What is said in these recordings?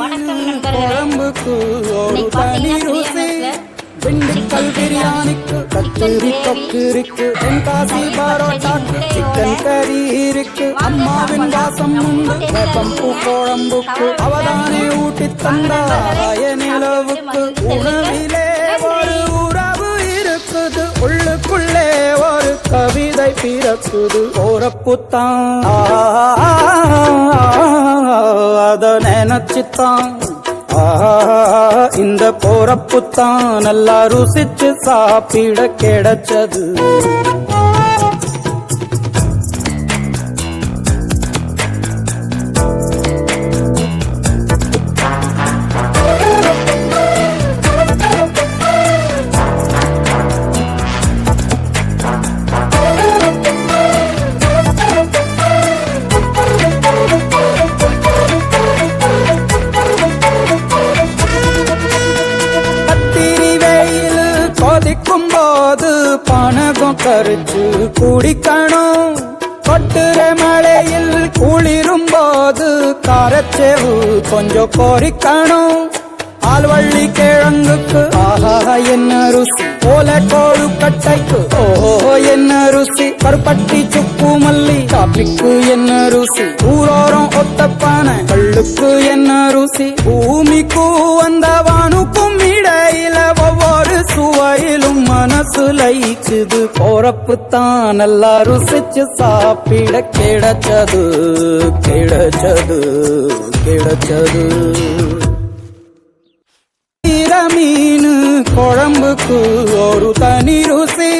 வணக்கம் நண்பர்களே. இன்னைக்கு பார்த்தீங்கன்னா திண்டுக்கல் பிரியாணிக்கு கத்தூரி தொக்கு இருக்கு, தென்காசி பரோட்டாக்கு சிக்கன் கறி இருக்கு, அம்மாவின் வாசம் உண்டு வேப்பம்பூ குழம்புக்கு அவதானே ஊட்டி தந்தாய நிலவுக்கு. உணவிலே ஒரு உறவு இருக்குது, உள்ளுக்குள்ளே ஒரு கவிதை பிறக்குது. போறப்புத்தான் அத நினைச்சுத்தான் இந்த போறப்புத்தான் நல்லா ருசிச்சு சாப்பிட கிடைச்சது. போது பணகம் கரிச்சு குடிக்கணும், கொட்டுற மழையில் குளிரும் போது காரச்சேவு கொஞ்சம் பொறிக்கணும். ஆழ்வள்ளி கிழங்குக்கு ஆஹா என்ன ருசி, போல கோழு கட்டைக்கு ஓஹோ என்ன ருசி, கருப்பட்டி சுப்பு மல்லி காப்பிக்கு என்ன ருசி, ஊரோரம் ஒத்தப்பான கள்ளுக்கு என்ன ருசி. பூமிக்கு வந்தவானுக்கும் இடையில ஒவ்வொரு சுவையிலும் மனசு லயிச்சுது. போறப்புத்தான் நல்லா ருசிச்சு சாப்பிட கிடைச்சது கிடைச்சது கிடைச்சது. மீனு குழம்புக்கு ஒரு தனி ருசி,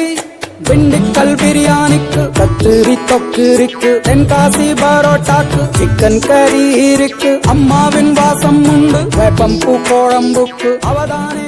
திண்டுக்கல் பிரியாணிக்கு கத்தூரி தொக்கு இருக்கு, தென்காசி பரோட்டாக்கு சிக்கன் கறி இருக்கு, அம்மாவின் வாசம் உண்டு வேப்பம்பூ குழம்புக்கு அவதானே